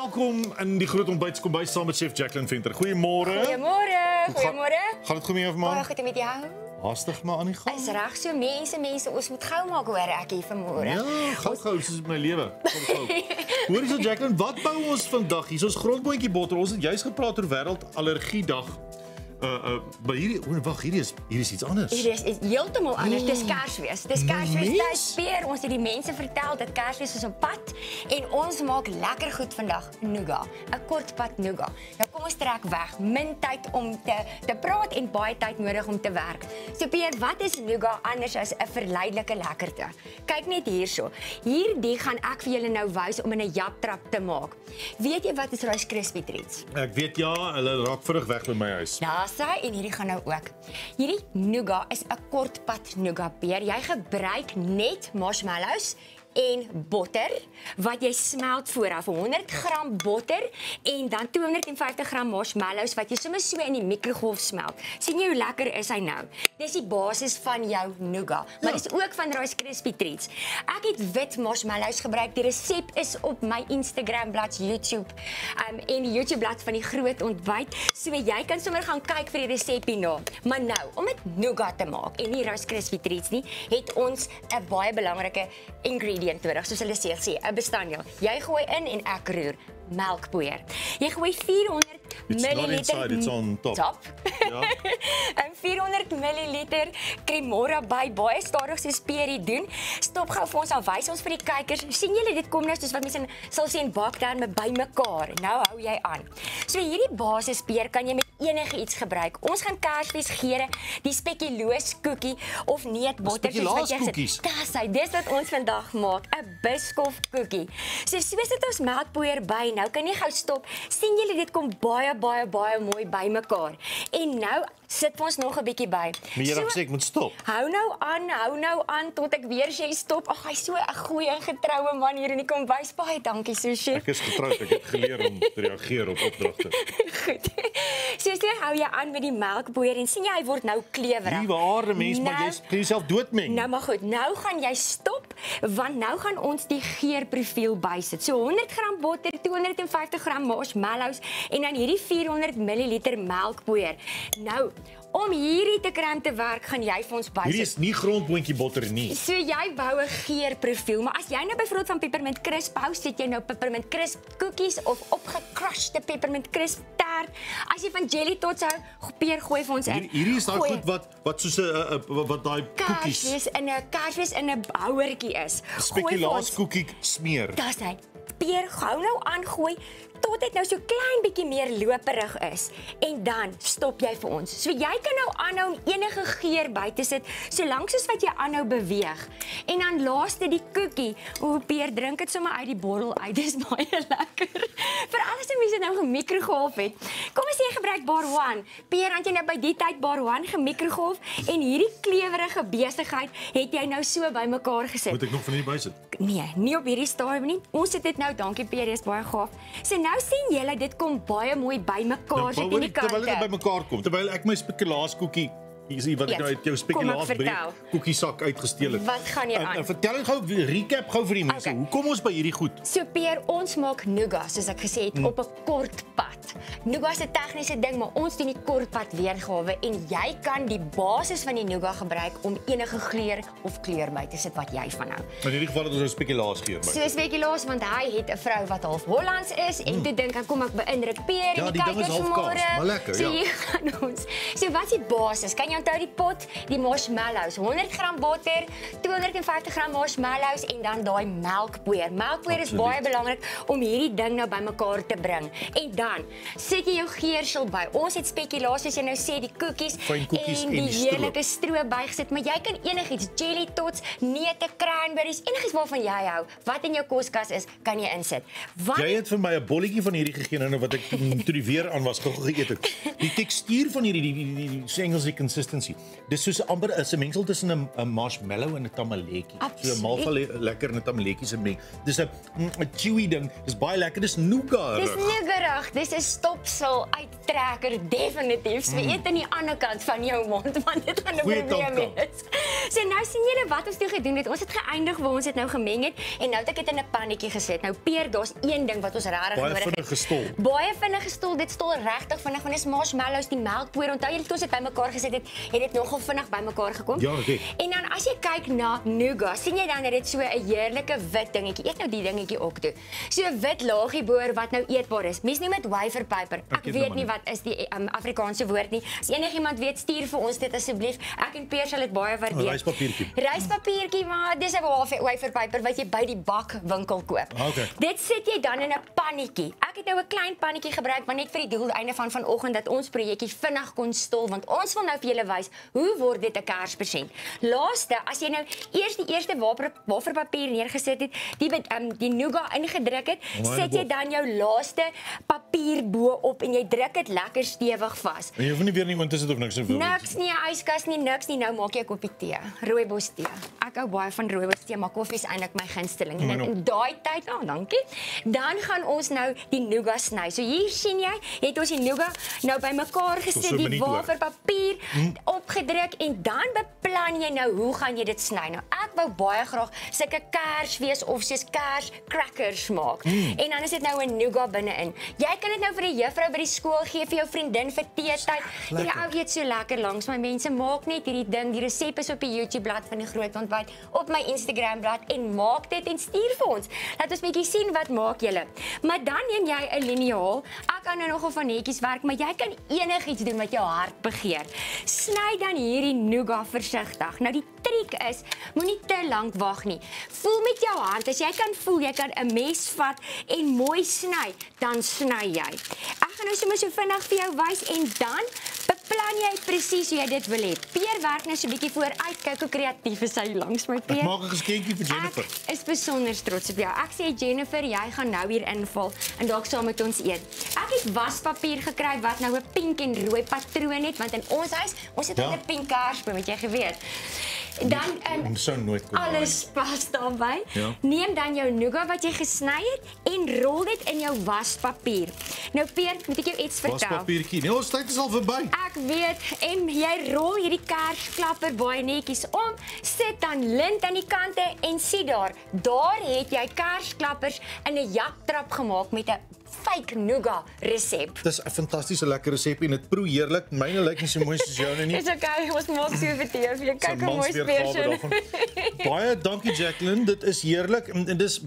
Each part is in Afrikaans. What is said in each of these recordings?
Welkom in die groot ontbytskombuis saam met chef Jacqueline Venter. Goeiemôre. Goeiemôre. Goeiemôre. Gaan dit goed met jou vanaand? Baie goed met jou. Haastig maar aan die gang. Is reg so mense, ons moet gou maak hoor ek hier vanmôre. Ja, gou soos my lewe. Kom gou. Hoor jy so Jacqueline, wat bou ons vandag? Hier is ons grondboontjie botter. Ons het juis gepraat oor wêreldallergiedag. Maar hierdie is iets anders. Hier is heeltemal anders. Dis Kersfees. Dis Kersfees tyd speer. Ons het die mense vertel dat Kersfees is op pad en ons maak lekker goed vandag. Nougat, 'n kort pad nougat. Nou kom ons trek weg. Min tyd om te praat en baie tyd nodig om te werk. So Pierre, wat is nougat anders as 'n verleidelike lekkerte? Kyk net hierso. Hierdie gaan ek vir julle nou wys om in 'n japtrap te maak. Weet jy wat is Rice Krispie treats? Ek weet ja, hulle raak vinnig weg by my huis. En hierdie gaan nou ook. Hierdie nougat is 'n kortpad nougat peer. Jy gebruik net marshmallows en botter wat jy smelt vooraf, 100 gram botter en dan 250 gram marshmallows wat jy sommer so in die mikrogolf smelt. Sien jy hoe lekker is hy nou? Dis die basis van jou nougat, maar dis ook van Rice Krispie treats. Ek het wit marshmallows gebruik. Die resep is op my Instagram bladsy, YouTube en die YouTube blad van die groot ontbyt. So jy kan sommer gaan kyk vir die resep hierna. Maar nou, om dit nougat te maak en nie Rice Krispie treats nie, het ons 'n baie belangrike ingredient nodig, soos hulle sê, 'n bestanddeel. Jy gooi in en ek roer melkpoeier. Jy gooi 400 milliliter it's on top. Ja. En 400 milliliter Cremora by, baie stadig so speerie doen. Stop gou vir ons, dan wys ons vir die kykers. Sien julle, dit kom nou soos wat mense sal sê in bakterme bymekaar. Nou hou jy aan. So hierdie basispeer kan jy met enige iets gebruik. Ons gaan Kersfees geure, die speculoos koekie of neutbotter soos wat jy sê. Dis wat ons vandag maak, 'n Biscoff koekie. So soos dit ons melkpoeier by, nou kan jy gou stop. Sien julle, dit kom baie mooi bymekaar. En nou sit ons nog 'n bietjie by. Maar jy het gesê ek moet stop. Hou nou aan tot ek weer sê stop. Ag, hy's so 'n goeie en getroue man hier in die kombuis. Baie dankie, so chef. Ek is getroud, ek het geleer om te reageer op opdragte. Goed. So hou jy aan met die melkpoeier en sien jy hy word nou klewerig. Liewe aarde mens, maar jy kan jouself doodmeng. Nou maar goed, nou gaan jy stop want nou gaan ons die geurprofiel bysit. So 100 gram botter, 250 gram marshmallows en dan hierdie 400 milliliter melkpoeier. Nou, om hierdie te kry te werk, gaan jy vir ons bysit. Hierdie is nie grondboontjie botter nie. So jy bou 'n geurprofiel, maar as jy nou byvoorbeeld van peppermint crisp hou, sit jy nou peppermint crisp koekies of opgecrushte peppermint crisp taart. As jy van jelly tots hou, Peer, gooi vir ons in. Hierdie is daai goed wat soos 'n wat daai koekies. Kersfees in 'n houertjie is. Speculaas koekie smeer. Dis hy. Peer, gou nou aangooi tot dit nou so klein bietjie meer loperig is en dan stop jy vir ons. So jy kan nou aanhou om enige geur by te sit solank soos wat jy aanhou beweeg. En dan laaste die koekie. O, Peer, drink dit sommer uit die bottel uit. Dis baie lekker. Vir alles wat mense nou gemikrogolf het. Kom ons sê jy gebruik bar 1. Peer, want jy nou by die tyd bar 1 gemikrogolf en hierdie klewerige besigheid het jy nou so bymekaar gesit. Moet ek nog van hierdie bysit? Nee, nie op hierdie stadium nie. Ons het dit nou, dankie Peer, dis baie gaaf. So nou sien julle, dit kom baie mooi bymekaar sit in die kante. Terwyl dit bymekaar kom, terwyl ek my speculaas koekie hier wat ek nou uit jou speculaas koekiesak uitgesteel het. Wat gaan jy aan? Vertel gou, recap gou vir die mense. Hoe kom ons by hierdie goed? So Peer, ons maak nougat, soos ek gesê het, op 'n kort pad. Nougat is 'n tegniese ding, maar ons doen die kort pad weergawe en jy kan die basis van die nougat gebruik om enige geur of kleur by te sit wat jy van hou. In hierdie geval het ons 'n speculaas geur by. So speculaas, want hy het 'n vrou wat half Hollands is en toe dink ek kom ek beïndruk Peer en die kykers vanmôre. Maar lekker, so hier gaan ons. So wat is die basis? Kan jy onthou die pot, die marshmallows, 100 gram botter, 250 gram marshmallows en dan daai melkpoeier. Melkpoeier is baie belangrik om hierdie ding nou bymekaar te bring. En dan sit jy jou geursel by. Ons het speculaas, soos jy nou sê, die koekies en die heerlike stroop bygesit, maar jy kan enigiets, jelly tots, neute, cranberries, enigiets waarvan jy hou, wat in jou koskas is, kan jy insit. Jy het vir my 'n bolletjie van hierdie gegee nou wat ek toe die weer aan was geëet het. Die tekstuur van hierdie die Engelse consistency. Dis soos amper 'n mengsel tussen 'n marshmallow en 'n tamaletjie. So 'n malval lekker en 'n tamaletjie se meng. Dis 'n chewy ding. Dis baie lekker. Dis nougat. Dis nougat. Dis 'n stopsel uittrekker definitief. So eet aan die ander kant van jou mond want dit gaan 'n probleem wees. So nou nou sien julle wat ons toe gedoen het. Ons het geëindig waar ons dit nou gemeng het en nou het ek dit in 'n pannetjie gesit. Nou Peer, daar's een ding wat ons regtig nodig het. Baie vinnig gestol. Baie vinnig gestol. Dit stol regtig vinnig want dis marshmallows, die melkpoeier. Onthou julle toe ons dit bymekaar gesit het, het dit nogal vinnig bymekaar gekom. Ja, okay. En dan as jy kyk na nougat, sien jy dan dat dit so 'n heerlike wit dingetjie. Eet nou die dingetjie ook toe. So 'n wit laagie boor wat nou eetbaar is. Mense noem dit waferpyper. Ek weet nie wat is die Afrikaanse woord nie. As enigiemand weet, stuur vir ons dit asseblief. Ek en Peer sal dit baie waardeer. Ryspapiertjie. Ryspapiertjie, maar dis 'n waferpyper wat jy by die bakwinkel koop. Okay. Dit sit jy dan in 'n pannetjie. Ek het nou 'n klein pannetjie gebruik, maar net vir die doeleinde van vanoggend dat ons projekkie vinnig kon stol, want ons wil nou vir julle wys hoe word dit 'n Kerspresent. Laaste, as jy nou eers die eerste waferpapier neergesit het, die nougat ingedruk het, sit jy dan jou laaste papier bo op en jy druk dit lekker stewig vas. En jy hoef nie weer nie intussen of niks te doen. Niks nie, 'n yskas nie, niks nie. Nou maak jy 'n koppie tee, rooibos tee. Ek hou baie van rooibos tee, maar koffie is eintlik my gunsteling. En in daai tyd, dankie. Dan gaan ons nou die nougat sny. So hier sien jy, het ons die nougat nou bymekaar gesit, die waferpapier opgedruk en dan beplan jy nou hoe gaan jy dit sny. Nou ek wou baie graag sulke kersfees of soos kerscrackers maak. En dan is dit nou 'n nougat binne-in. Jy kan dit nou vir die juffrou by die skool gee, vir jou vriendin vir teetyd. Hierdie ou eet so lekker langs my mense. Maak net hierdie ding. Die resep is op die YouTube bladsy van die Groot Ontbyt, op my Instagram bladsy en maak dit en stuur vir ons. Laat ons bietjie sien wat maak julle. Maar dan neem jy 'n liniaal. Ek kan nou nogal van netjies werk, maar jy kan enigiets doen wat jou hart begeer. Sny dan hierdie nougat versigtig. Nou die triek is, moenie te lank wag nie. Voel met jou hand. As jy kan voel, jy kan 'n mes vat en mooi sny, dan sny jy. Ek gaan nou sommer so vinnig vir jou wys en dan beplan jy presies hoe jy dit wil hê. Peer werk nou so 'n bietjie vooruit. Kyk hoe kreatief is hy langs my, Peer. Ek maak 'n geskenkie vir Jennifer. Ek is besonder trots op jou. Ek sê Jennifer, jy gaan nou hier inval en dalk saam met ons eet. Ek het waspapier gekry wat nou 'n pink en rooi patroon het, want in ons huis, ons het 'n pink kersboom, het jy geweet. Dan sou nooit kom. alles pas daarbey. Ja. Neem dan jou nougat wat jy gesny het en rol dit in jou waspapier. Nou Peer, moet ek jou iets vertel? Waspapiertjie. Nee, ons tyd is al verby. Ek weet, en jy rol hierdie kersklapper baie netjies om, sit dan lint aan die kante en sien daar het jy kersklappers in 'n jaktrap gemaak met 'n fake nougat resep. Dis 'n fantastiese lekker resep en dit proe heerlik. Myne lyk nie so mooi soos joune nie. Dis okay, ons maak so vir TV. Kyk hoe mooi speers. Baie dankie Jacqueline, dit is heerlik en dis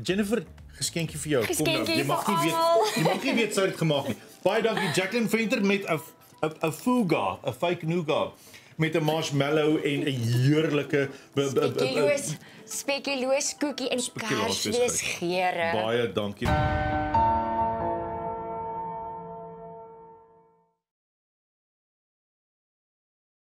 Jennifer geskenkie vir jou. Kom nou, jy mag nie weet sy het gemaak nie. Baie dankie Jacqueline Venter met 'n fouga, 'n fake nougat met 'n marshmallow en 'n heerlike speculoos koekie en kersfees geure. Baie dankie.